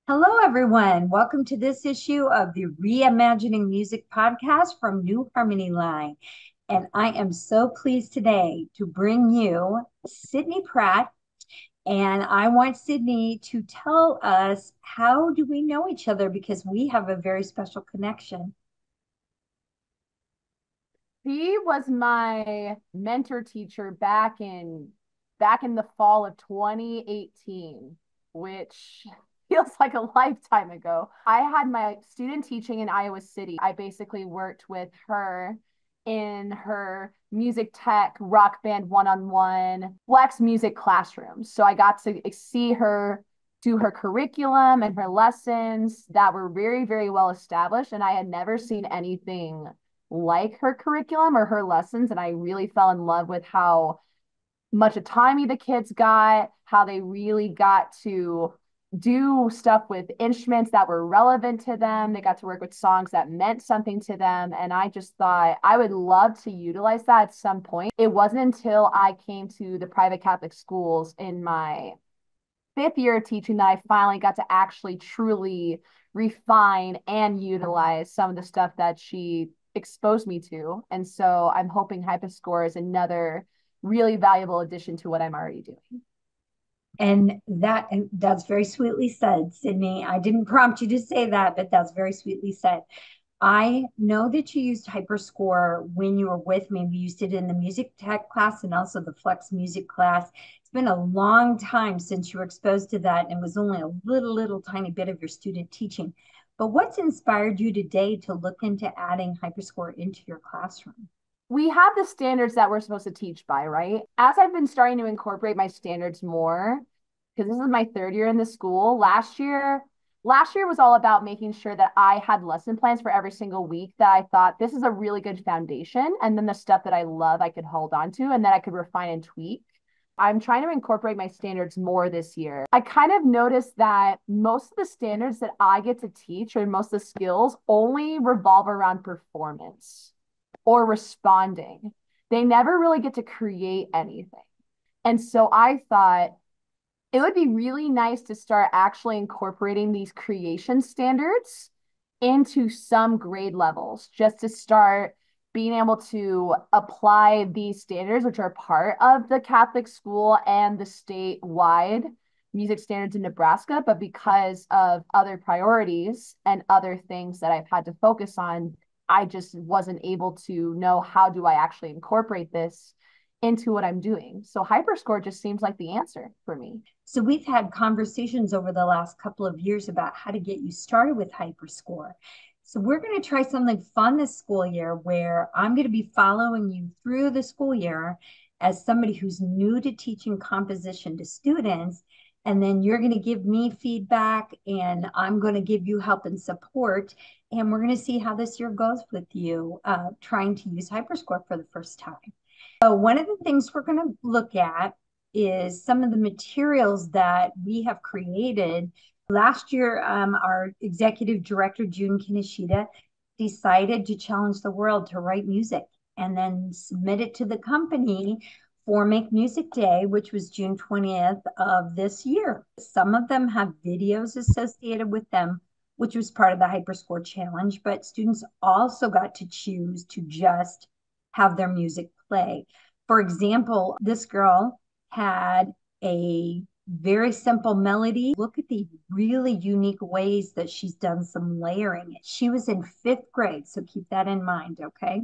Hello, everyone. Welcome to this issue of the Reimagining Music podcast from New Harmony Line. And I am so pleased today to bring you Sydney Pratt. And I want Sydney to tell us, how do we know each other, because we have a very special connection. She was my mentor teacher back in the fall of 2018, which feels like a lifetime ago. I had my student teaching in Iowa City. I basically worked with her in her music tech rock band one-on-one flex music classrooms. So I got to see her do her curriculum and her lessons that were very, very well established. And I had never seen anything like her curriculum or her lessons. And I really fell in love with how much autonomy the kids got, how they really got to do stuff with instruments that were relevant to them. They got to work with songs that meant something to them. And I just thought I would love to utilize that at some point. It wasn't until I came to the private Catholic schools in my fifth year of teaching that I finally got to actually truly refine and utilize some of the stuff that she exposed me to. And so I'm hoping Hyperscore is another really valuable addition to what I'm already doing. And that's very sweetly said, Sydney. I didn't prompt you to say that, but that's very sweetly said. I know that you used Hyperscore when you were with me. We used it in the music tech class and also the flex music class. It's been a long time since you were exposed to that, and it was only a little tiny bit of your student teaching. But what's inspired you today to look into adding Hyperscore into your classroom? We have the standards that we're supposed to teach by, right? As I've been starting to incorporate my standards more, because this is my third year in the school, last year was all about making sure that I had lesson plans for every single week that I thought this is a really good foundation. And then the stuff that I love, I could hold on to and that I could refine and tweak. I'm trying to incorporate my standards more this year. I kind of noticed that most of the standards that I get to teach or most of the skills only revolve around performance or responding. They never really get to create anything. And so I thought it would be really nice to start actually incorporating these creation standards into some grade levels just to start being able to apply these standards, which are part of the Catholic school and the statewide music standards in Nebraska. But because of other priorities and other things that I've had to focus on, I just wasn't able to know how do I actually incorporate this into what I'm doing. So Hyperscore just seems like the answer for me. So we've had conversations over the last couple of years about how to get you started with Hyperscore. So we're going to try something fun this school year where I'm going to be following you through the school year as somebody who's new to teaching composition to students. And then you're going to give me feedback and I'm going to give you help and support. And we're going to see how this year goes with you trying to use Hyperscore for the first time. So one of the things we're going to look at is some of the materials that we have created. Last year, our executive director, June Kinoshita, decided to challenge the world to write music and then submit it to the company for Make Music Day, which was June 20th of this year. Some of them have videos associated with them, which was part of the Hyperscore challenge, but students also got to choose to just have their music play. For example, this girl had a very simple melody. Look at the really unique ways that she's done some layering. She was in fifth grade, so keep that in mind, okay?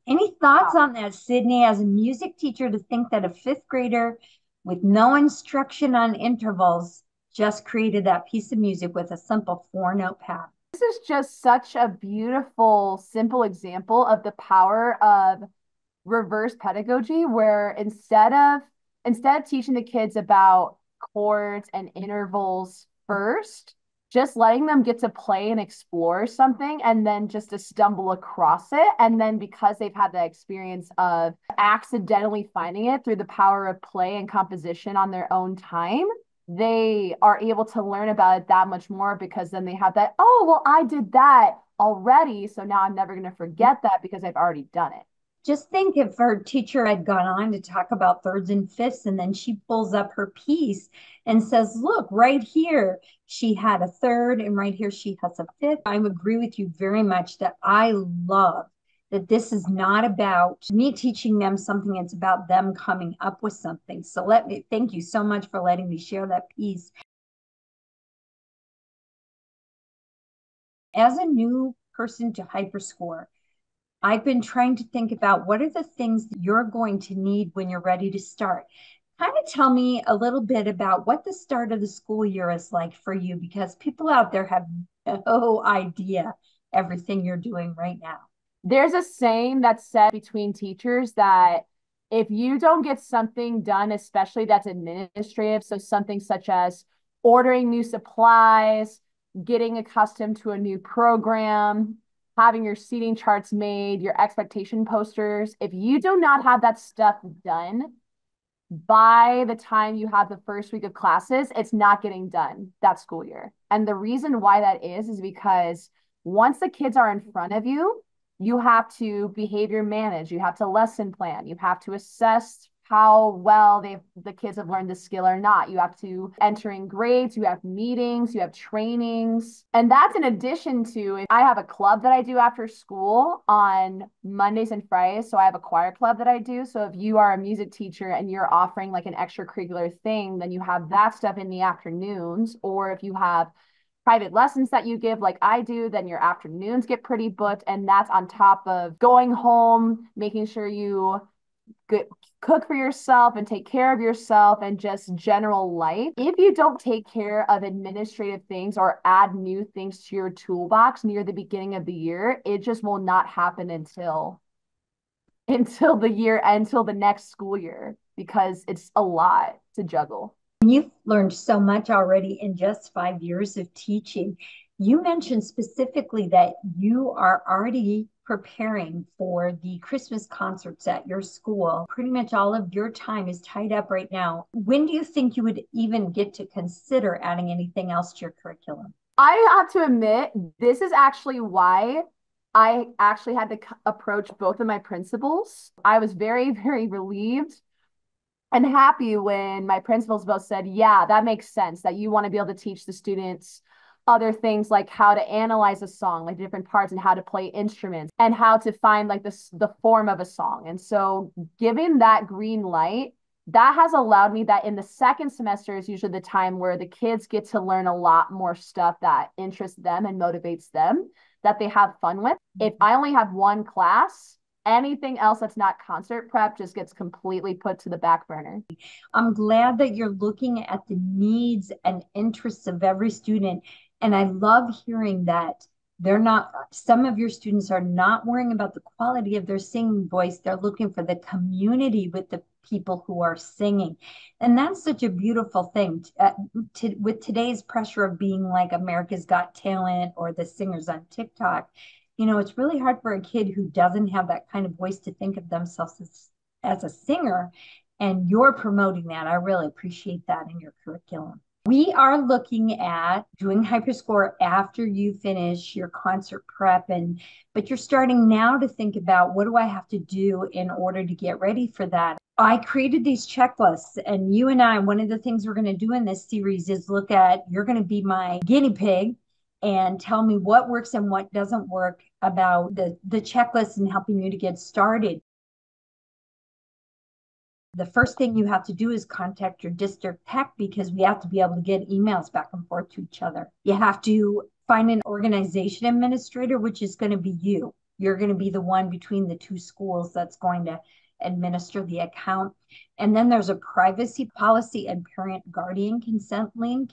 Any thoughts Wow. on that, Sydney, as a music teacher, to think that a fifth grader with no instruction on intervals just created that piece of music with a simple four-note pad? This is just such a beautiful, simple example of the power of reverse pedagogy, where instead of teaching the kids about chords and intervals first, just letting them get to play and explore something and then just to stumble across it. And then because they've had the experience of accidentally finding it through the power of play and composition on their own time, they are able to learn about it that much more because then they have that, oh, well, I did that already. So now I'm never going to forget that because I've already done it. Just think if her teacher had gone on to talk about thirds and fifths, and then she pulls up her piece and says, look, right here, she had a third, and right here, she has a fifth. I agree with you very much that I love that this is not about me teaching them something, it's about them coming up with something. So let me thank you so much for letting me share that piece. As a new person to Hyperscore, I've been trying to think about what are the things that you're going to need when you're ready to start. Kind of tell me a little bit about what the start of the school year is like for you, because people out there have no idea everything you're doing right now. There's a saying that's said between teachers that if you don't get something done, especially that's administrative, so something such as ordering new supplies, getting accustomed to a new program, having your seating charts made, your expectation posters, if you do not have that stuff done by the time you have the first week of classes, it's not getting done that school year. And the reason why that is because once the kids are in front of you, you have to behavior manage, you have to lesson plan, you have to assess how well the kids have learned the skill or not. You have to enter in grades, you have meetings, you have trainings. And that's in addition to, I have a club that I do after school on Mondays and Fridays. So I have a choir club that I do. So if you are a music teacher and you're offering like an extracurricular thing, then you have that stuff in the afternoons. Or if you have private lessons that you give like I do, then your afternoons get pretty booked. And that's on top of going home, making sure you cook for yourself and take care of yourself and just general life. If you don't take care of administrative things or add new things to your toolbox near the beginning of the year, it just will not happen until the next school year because it's a lot to juggle. You've learned so much already in just 5 years of teaching. You mentioned specifically that you are already preparing for the Christmas concerts at your school. Pretty much all of your time is tied up right now. When do you think you would even get to consider adding anything else to your curriculum? I have to admit, this is actually why I actually had to approach both of my principals. I was very, very relieved and happy when my principals both said, yeah, that makes sense that you want to be able to teach the students other things like how to analyze a song, like different parts and how to play instruments and how to find like the form of a song. And so giving that green light, that has allowed me that in the second semester is usually the time where the kids get to learn a lot more stuff that interests them and motivates them, that they have fun with. If I only have one class, anything else that's not concert prep just gets completely put to the back burner. I'm glad that you're looking at the needs and interests of every student. And I love hearing that some of your students are not worrying about the quality of their singing voice. They're looking for the community with the people who are singing. And that's such a beautiful thing with today's pressure of being like America's Got Talent or the singers on TikTok. It's really hard for a kid who doesn't have that kind of voice to think of themselves as a singer. And you're promoting that. I really appreciate that in your curriculum. We are looking at doing Hyperscore after you finish your concert prep, but you're starting now to think about what do I have to do in order to get ready for that. I created these checklists, and you and I, one of the things we're going to do in this series is you're going to be my guinea pig and tell me what works and what doesn't work about the checklist and helping you to get started. The first thing you have to do is contact your district tech because we have to be able to get emails back and forth to each other. You have to find an organization administrator, which is going to be you. You're going to be the one between the two schools that's going to administer the account. And then there's a privacy policy and parent guardian consent link.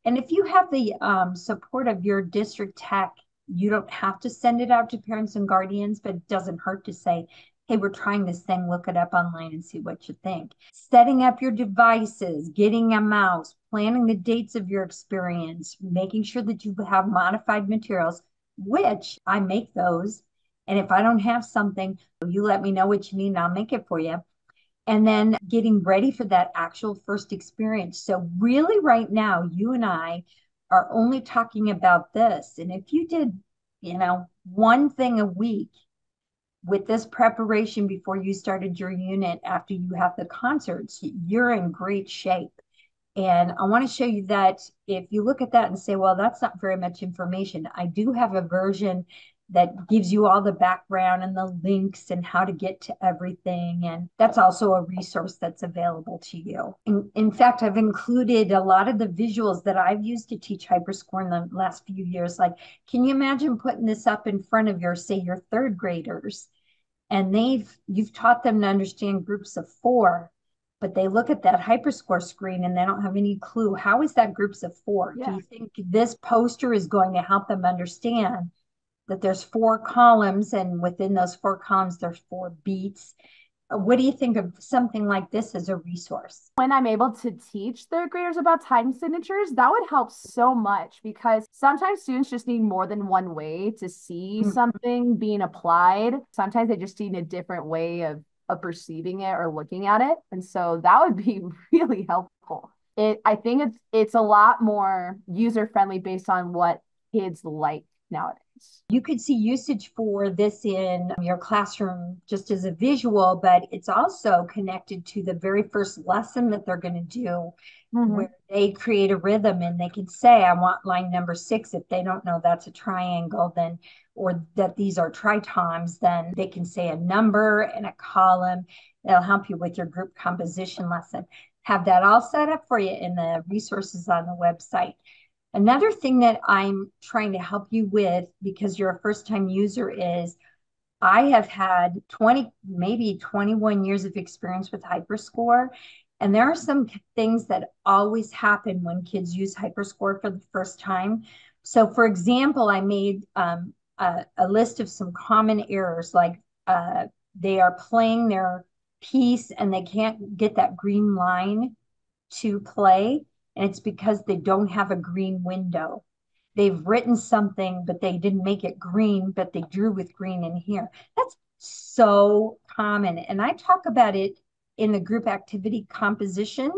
And if you have the support of your district tech You don't have to send it out to parents and guardians, but it doesn't hurt to say, hey, we're trying this thing, look it up online and see what you think. Setting up your devices, getting a mouse, planning the dates of your experience, making sure that you have modified materials, which I make those. And if I don't have something, you let me know what you need and I'll make it for you. And then getting ready for that actual first experience. So really right now, you and I are only talking about this. And if you did, one thing a week with this preparation before you started your unit after you have the concerts, you're in great shape. And I want to show you that if you look at that and say, well, that's not very much information, I do have a version that gives you all the background and the links and how to get to everything. And that's also a resource that's available to you. In fact, I've included a lot of the visuals that I've used to teach Hyperscore in the last few years. Like, can you imagine putting this up in front of say, your third graders? And you've taught them to understand groups of 4, but they look at that Hyperscore screen and they don't have any clue. How is that groups of 4? Yeah. Do you think this poster is going to help them understand that there's 4 columns, and within those 4 columns, there's 4 beats? What do you think of something like this as a resource? When I'm able to teach third graders about time signatures, that would help so much because sometimes students just need more than one way to see something being applied. Sometimes they just need a different way of perceiving it or looking at it. And so that would be really helpful. I think it's a lot more user friendly based on what kids like nowadays. You could see usage for this in your classroom just as a visual, but it's also connected to the very first lesson that they're going to do, where they create a rhythm and they can say, I want line number 6. If they don't know that's a triangle, then, or that these are tritoms, then they can say a number and a column. It'll help you with your group composition lesson. Have that all set up for you in the resources on the website. Another thing that I'm trying to help you with, because you're a first-time user, is I have had 20, maybe 21 years of experience with Hyperscore. And there are some things that always happen when kids use Hyperscore for the first time. So for example, I made a list of some common errors, like they are playing their piece and they can't get that green line to play. And it's because they don't have a green window. They've written something, but they didn't make it green, but they drew with green in here. That's so common. And I talk about it in the group activity composition,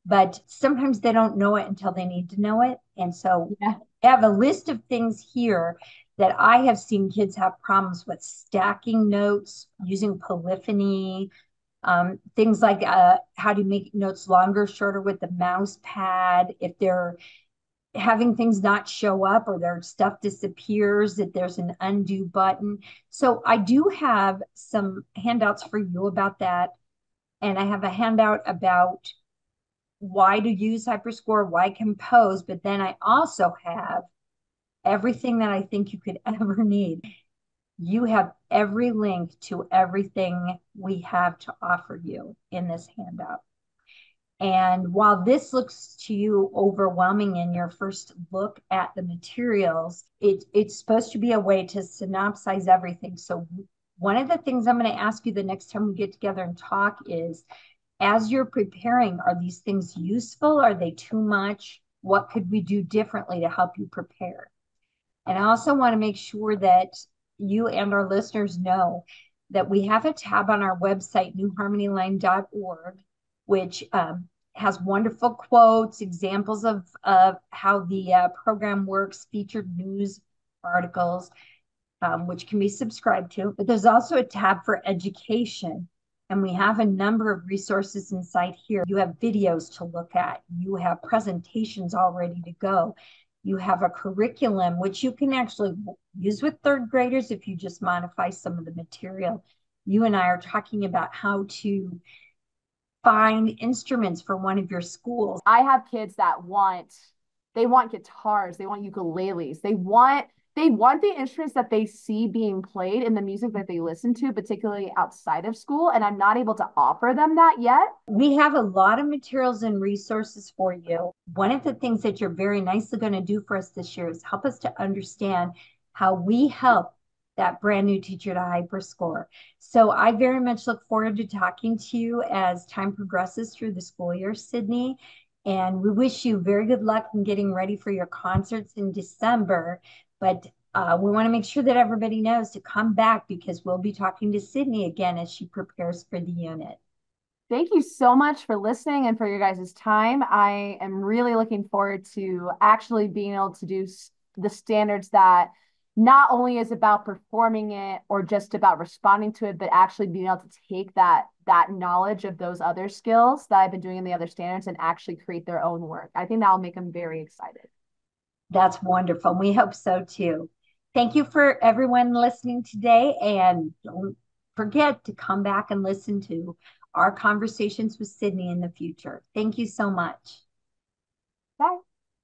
but sometimes they don't know it until they need to know it. And so I have a list of things here that I have seen kids have problems with: stacking notes, using polyphony, things like how to make notes longer, shorter with the mouse pad. If they're having things not show up or their stuff disappears, that there's an undo button. So I do have some handouts for you about that. And I have a handout about why to use Hyperscore, why compose, but then I also have everything that I think you could ever need. You have every link to everything we have to offer you in this handout. And while this looks to you overwhelming in your first look at the materials, it's supposed to be a way to synopsize everything. So one of the things I'm going to ask you the next time we get together and talk is, as you're preparing, are these things useful? Are they too much? What could we do differently to help you prepare? And I also want to make sure that you and our listeners know that we have a tab on our website, newharmonyline.org, which has wonderful quotes, examples of how the program works, featured news articles, which can be subscribed to. But there's also a tab for education. And we have a number of resources inside here. You have videos to look at. You have presentations all ready to go. You have a curriculum, which you can actually use with third graders if you just modify some of the material. You and I are talking about how to find instruments for one of your schools. I have kids that they want guitars, they want ukuleles, they want the instruments that they see being played in the music that they listen to, particularly outside of school, and I'm not able to offer them that yet. We have a lot of materials and resources for you. One of the things that you're very nicely going to do for us this year is help us to understand how we help that brand new teacher to hyperscore. So I very much look forward to talking to you as time progresses through the school year, Sydney. And we wish you very good luck in getting ready for your concerts in December. But we want to make sure that everybody knows to come back because we'll be talking to Sydney again as she prepares for the unit. Thank you so much for listening and for your guys' time. I am really looking forward to actually being able to do the standards that not only is about performing it or just about responding to it, but actually being able to take that knowledge of those other skills that I've been doing in the other standards and actually create their own work. I think that will make them very excited. That's wonderful. We hope so too. Thank you for everyone listening today. And don't forget to come back and listen to our conversations with Sydney in the future. Thank you so much. Bye.